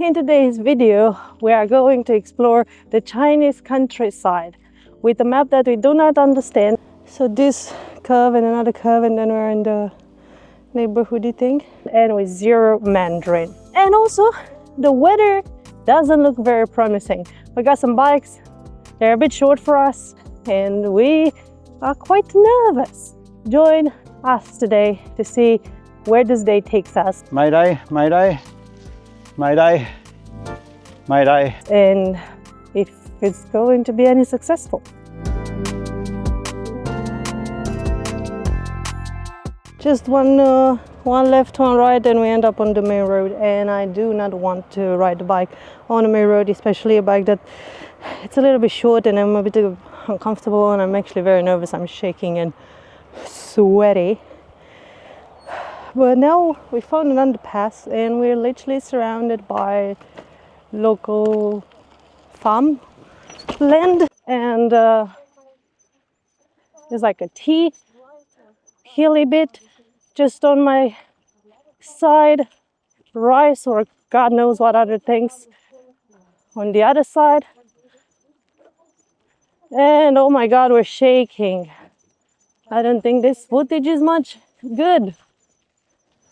In today's video, we are going to explore the Chinese countryside with a map that we do not understand. So this curve and another curve, and then we're in the neighborhoody thing, and with zero Mandarin. And also, the weather doesn't look very promising. We got some bikes, they're a bit short for us, and we are quite nervous. Join us today to see where this day takes us. Mayday, mayday. Mayday, mayday. And if it's going to be any successful. Just one left, one right, and we end up on the main road. And I do not want to ride the bike on the main road, especially a bike that it's a little bit short, and I'm a bit uncomfortable, and I'm actually very nervous. I'm shaking and sweaty. But now we found an underpass, and we're literally surrounded by local farm land, and there's like a tea hilly bit just on my side, rice or God knows what other things on the other side, and oh my God, we're shaking. I don't think this footage is much good.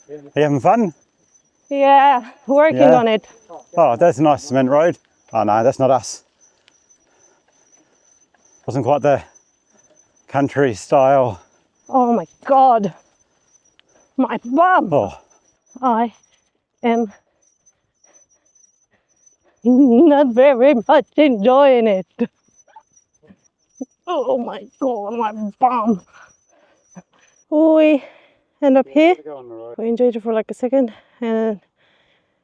Are you having fun? Yeah, working on it. Oh, that's a nice cement road. Oh no, that's not us. Wasn't quite the country style. Oh my God, my bum. Oh, I am not very much enjoying it. Oh my God, my bum. We end up here. We enjoyed it for like a second, and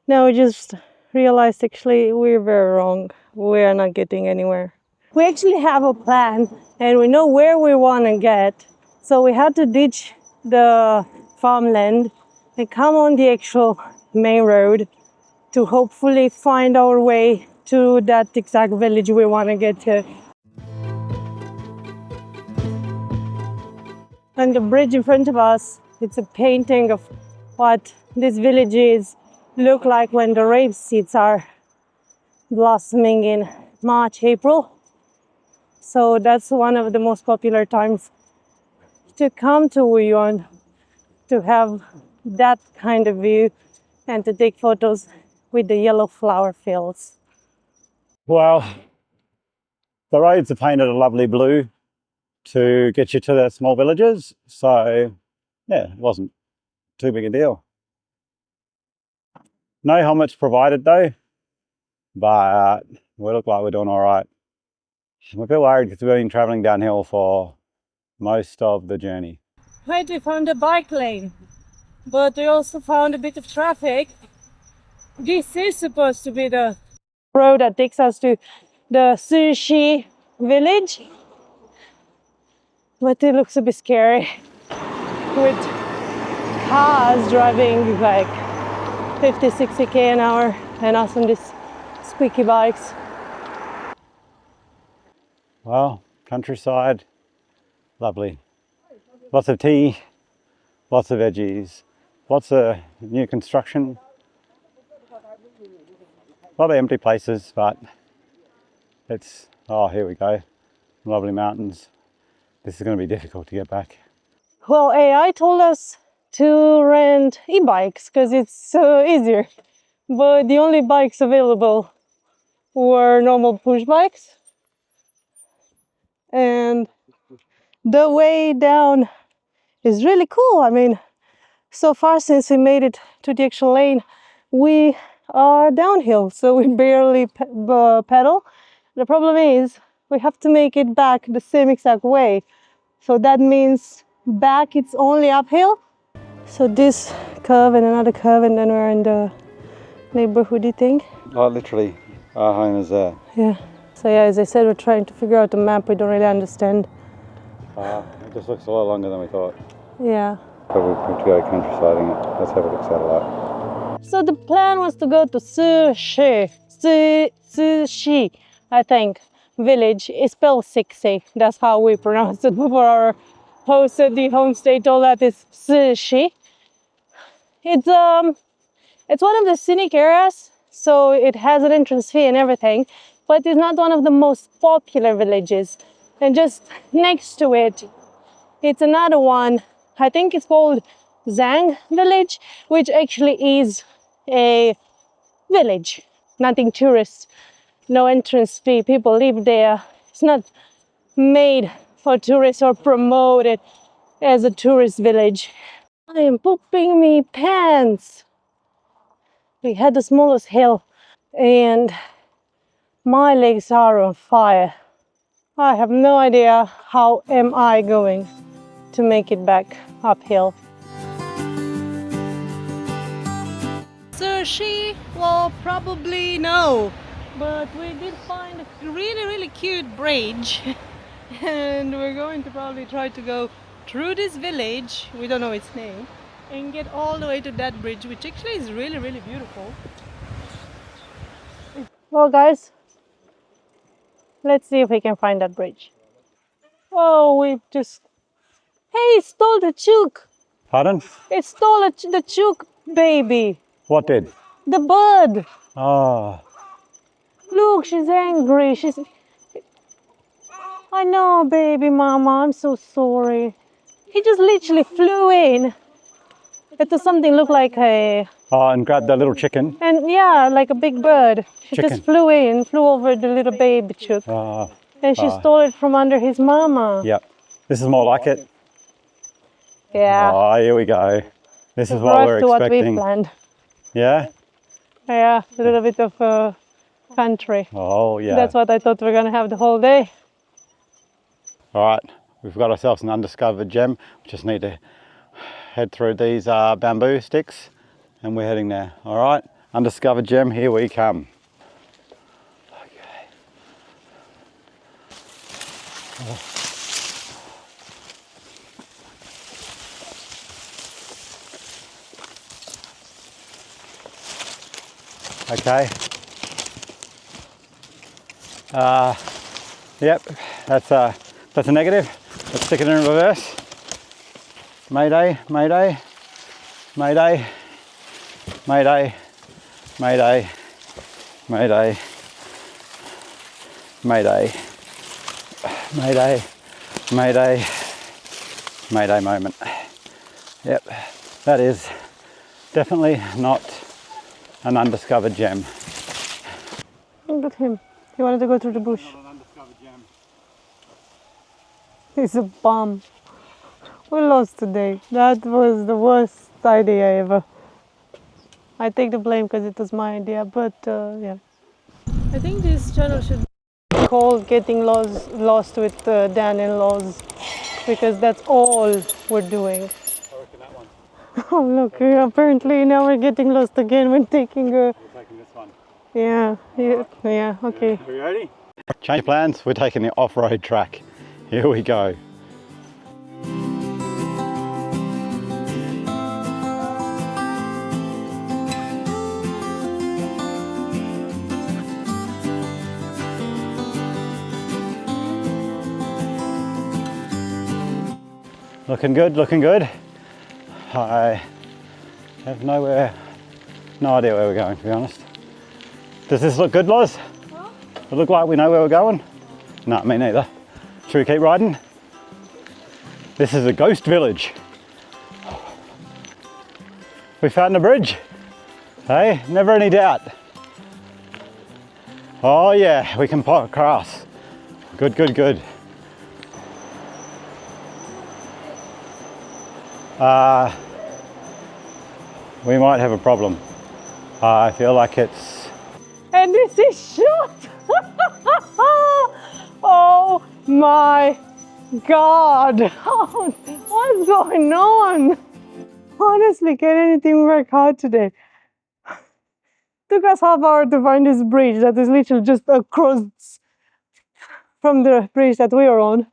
now we just realized actually we're very wrong. We're not getting anywhere. We actually have a plan, and we know where we want to get. So we had to ditch the farmland and come on the actual main road to hopefully find our way to that exact village we want to get to. And the bridge in front of us, it's a painting of what these villages look like when the rape seeds are blossoming in March, April. So that's one of the most popular times to come to Wuyuan, to have that kind of view and to take photos with the yellow flower fields. well, the roads are painted a lovely blue to get you to the small villages. So yeah, it wasn't too big a deal. No helmets provided though, but we look like we're doing all right. We're a bit worried because we've been traveling downhill for most of the journey. Right, we found a bike lane, but we also found a bit of traffic. This is supposed to be the road that takes us to the Sushi village, but it looks a bit scary with cars driving like 50-60 an hour and us on these squeaky bikes. Well, countryside, lovely. Lots of tea, lots of veggies, lots of new construction. A lot of empty places, but it's, oh, here we go. Lovely mountains. This is going to be difficult to get back. Well, AI told us to rent e-bikes because it's so easier, but the only bikes available were normal push bikes, and the way down is really cool. I mean, so far since we made it to the actual lane, we are downhill, so we barely pedal. The problem is we have to make it back the same exact way, so that means back it's only uphill. So this curve and another curve, and then we're in the neighborhoody thing. Oh, literally, our home is there. Yeah. So yeah, as I said, we're trying to figure out the map. We don't really understand. It just looks a lot longer than we thought. Yeah. But we have to go countrysiding it. Let's have a look satellite. So the plan was to go to Sushi, I think, village. It's spelled 60. That's how we pronounce it for our host at the homestay told that it's Sushi. It's one of the scenic areas, so it has an entrance fee and everything, but it's not one of the most popular villages. And just next to it, it's another one. I think it's called Zhang village, which actually is a village, nothing tourist, no entrance fee. People live there. It's not made for tourists or promoted as a tourist village. I am pooping me pants. We had the smallest hill and my legs are on fire. I have no idea how am I going to make it back uphill. Sushi? Well, probably no. But we did find a really cute bridge. And we're going to probably try to go through this village, we don't know its name, and get all the way to that bridge, which actually is really beautiful. Well guys, let's see if we can find that bridge. Oh, we just... Hey, it stole the chook! Pardon? It stole the chook baby! What did? The bird! Oh, Look, she's angry. I know, baby mama, I'm so sorry. He just literally flew in. It was something look like a... oh, and grabbed that little chicken. And yeah, like a big bird. She Chicken. just flew in, flew over the little baby chook. Oh, And she stole it from under his mama. yep. This is more like it. Yeah. Oh, here we go. This is what Right we're to what we expecting. planned. Yeah? Yeah, a little bit of country. Oh, yeah. That's what I thought we were gonna have the whole day. All right, we've got ourselves an undiscovered gem. We just need to head through these bamboo sticks and we're heading there. All right, undiscovered gem, here we come. Okay. Oh. Okay. Yep, that's a negative. Let's stick it in reverse. Mayday, mayday, mayday, mayday, mayday, mayday, mayday, mayday, mayday, mayday moment. Yep, that is definitely not an undiscovered gem. Look at him. He wanted to go through the bush. Not an undiscovered gem. He's a bum. We lost today. That was the worst idea ever. I take the blame because it was my idea, but yeah. I think this channel should be called Getting Lost with Dan and Laws, because that's all we're doing. I reckon that one. Oh look, apparently now we're getting lost again. We're taking We're taking this one. yeah, okay. Are you ready? Change plans, we're taking the off-road track. Here we go. Looking good, looking good. I have no idea where we're going, to be honest. Does this look good, Loz? Huh? Does it look like we know where we're going? No, me neither. Should we keep riding? This is a ghost village. We found the bridge. Hey, never any doubt. Oh yeah, we can park across. Good, good, good. We might have a problem. I feel like it's... And this is shot! Oh my God! What's going on? Honestly, can anything work out today? Took us half hour to find this bridge that is literally just across from the bridge that we are on.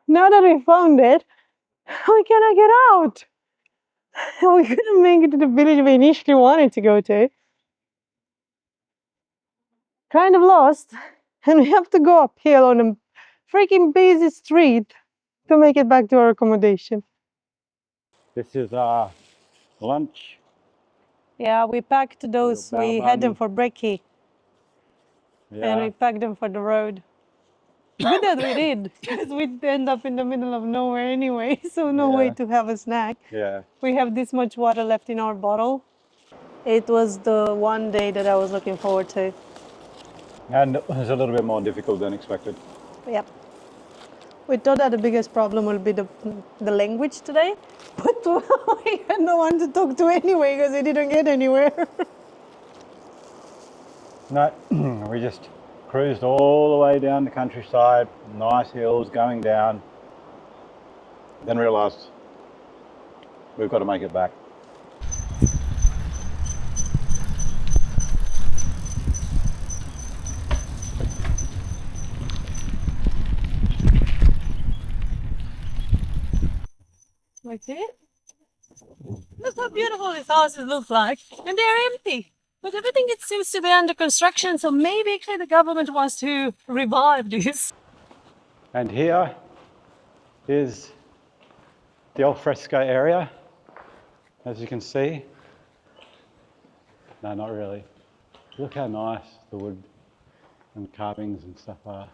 Now that we found it, we cannot get out. We couldn't make it to the village we initially wanted to go to. Kind of lost, and we have to go uphill on a freaking busy street to make it back to our accommodation. This is lunch. Yeah, we packed those. Little We bow had them bun. for brekkie, and Yeah. we packed them for the road. Good that we did, because we'd end up in the middle of nowhere anyway, so no way Yeah. to have a snack. Yeah. We have this much water left in our bottle. It was the one day that I was looking forward to. And it was a little bit more difficult than expected. Yep. We thought that the biggest problem will be the language today, but we had no one to talk to anyway because we didn't get anywhere. No, we just cruised all the way down the countryside, nice hills going down, then realised we've got to make it back. Okay. Look how beautiful these houses look like, and they're empty. But everything it seems to be under construction, so maybe actually the government wants to revive this. And here is the al fresco area, as you can see. No, not really. Look how nice the wood and carvings and stuff are.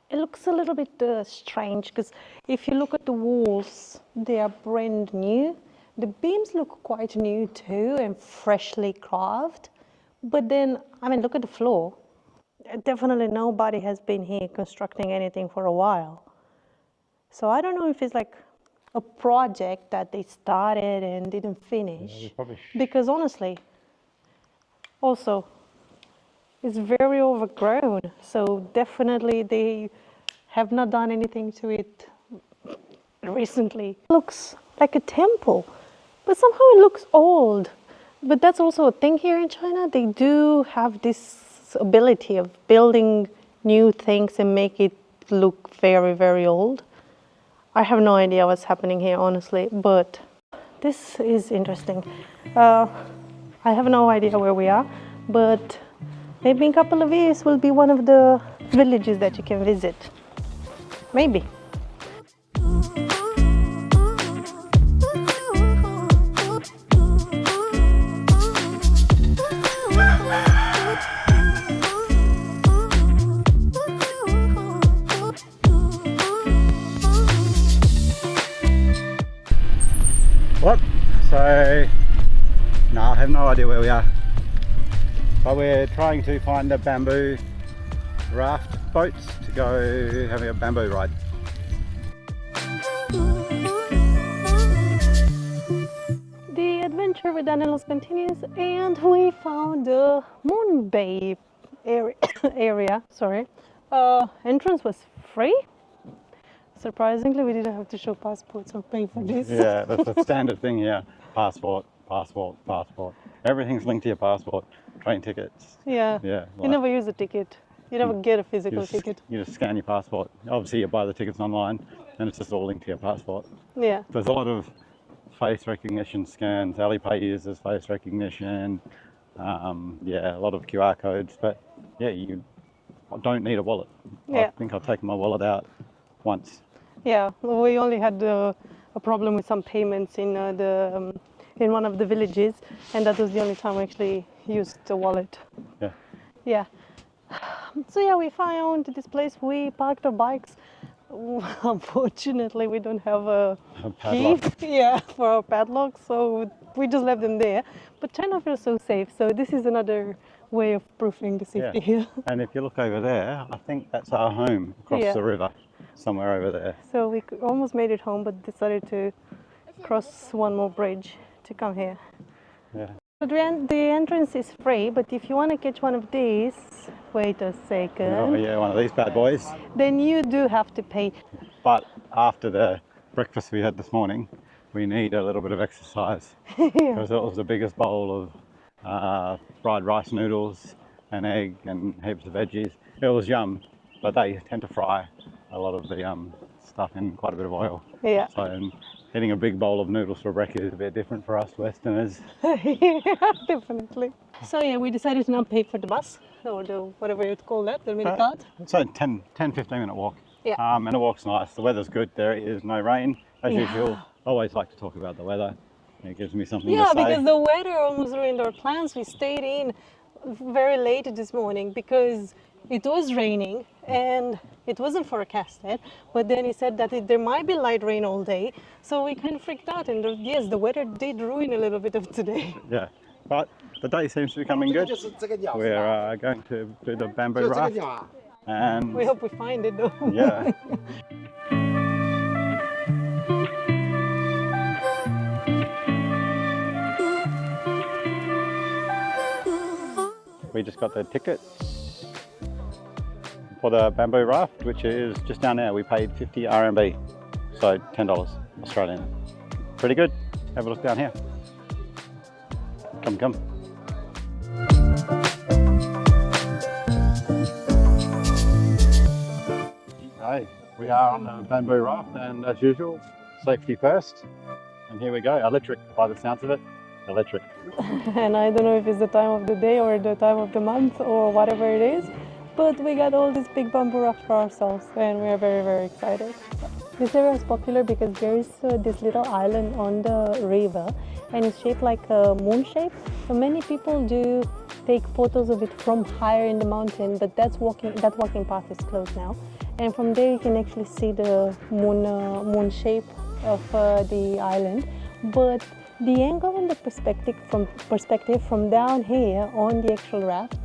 It looks a little bit strange because if you look at the walls, they are brand new. The beams look quite new too and freshly carved. But then, I mean, look at the floor. Definitely nobody has been here constructing anything for a while. So I don't know if it's like a project that they started and didn't finish. Because honestly, also, it's very overgrown. So definitely they have not done anything to it recently. It looks like a temple, but somehow it looks old. But that's also a thing here in China. They do have this ability of building new things and make it look very, very old. I have no idea what's happening here, honestly, but this is interesting. I have no idea where we are, but maybe in a couple of years will be one of the villages that you can visit. Maybe. What? So, no, I have no idea where we are. But we're trying to find the bamboo raft boats to go having a bamboo ride. The adventure with animals continues, and we found the Moon Bay area. Sorry. Entrance was free. Surprisingly, we didn't have to show passports or pay for this. Yeah, that's the standard thing here. Passport, passport, passport. Everything's linked to your passport. Train tickets. Yeah. Yeah. You never use a ticket. You never get a physical ticket. You just scan your passport. Obviously, you buy the tickets online, and it's just all linked to your passport. Yeah. There's a lot of face recognition scans. Alipay uses face recognition. Yeah, a lot of QR codes. But yeah, you don't need a wallet. Yeah. I think I've taken my wallet out once. Yeah, well, we only had a problem with some payments in in one of the villages, and that was the only time we actually used the wallet. Yeah. Yeah. So yeah, we found this place. We parked our bikes. Unfortunately, we don't have a key. padlock. Yeah, for our padlock, so we just left them there. But China feels so safe. So this is another way of proving the safety here. And if you look over there, I think that's our home across Yeah. the river, somewhere over there. So we almost made it home, but decided to cross one more bridge to come here. Yeah. The entrance is free, but if you want to catch one of these, wait a second, Oh yeah, one of these bad boys. then you do have to pay. But after the breakfast we had this morning, we need a little bit of exercise. Yeah. Because it was the biggest bowl of fried rice noodles, an egg and heaps of veggies. It was yum, but they tend to fry a lot of the stuff in quite a bit of oil. Yeah. So eating a big bowl of noodles for breakfast is a bit different for us Westerners. Yeah, definitely. So yeah, we decided to not pay for the bus, or the whatever you call that, the mini cart. It's a 10-15 minute walk. Yeah. And the walk's nice. The weather's good. There is no rain. As usual, I always like to talk about the weather. It gives me something to say. Because the weather almost ruined our plans. We stayed in very late this morning because it was raining and it wasn't forecasted. But then he said that there might be light rain all day. So we kind of freaked out. And yes, the weather did ruin a little bit of today. Yeah, but the day seems to be coming good. We're going to do the bamboo raft. And we hope we find it though. Yeah. We just got the tickets for the bamboo raft, which is just down there. We paid 50 RMB, so $10 Australian. Pretty good. Have a look down here. Come. Hey, we are on the bamboo raft, and as usual, safety first. And here we go, electric by the sounds of it. Electric. And I don't know if it's the time of the day or the time of the month or whatever it is, but we got all this big bamboo raft for ourselves and we are very, very excited. This area is popular because there is this little island on the river and it's shaped like a moon shape. So many people do take photos of it from higher in the mountain, but that walking path is closed now. And from there you can actually see the moon shape of the island. But the angle and the perspective from down here on the actual raft,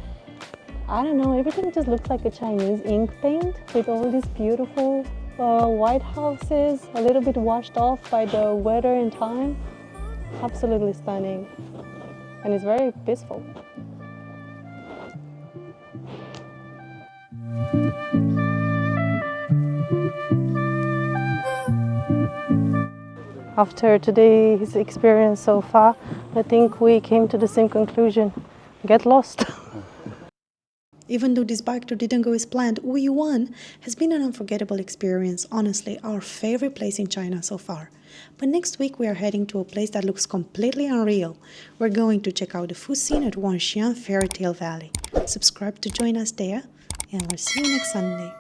I don't know, everything just looks like a Chinese ink paint with all these beautiful white houses, a little bit washed off by the weather and time. Absolutely stunning. And it's very peaceful. After today's experience so far, I think we came to the same conclusion. Get lost. Even though this bike tour didn't go as planned, Wuyuan has been an unforgettable experience, honestly our favorite place in China so far. But next week we are heading to a place that looks completely unreal. We're going to check out the food scene at Wangxian Fairy Tale Valley. Subscribe to join us there, and we'll see you next Sunday.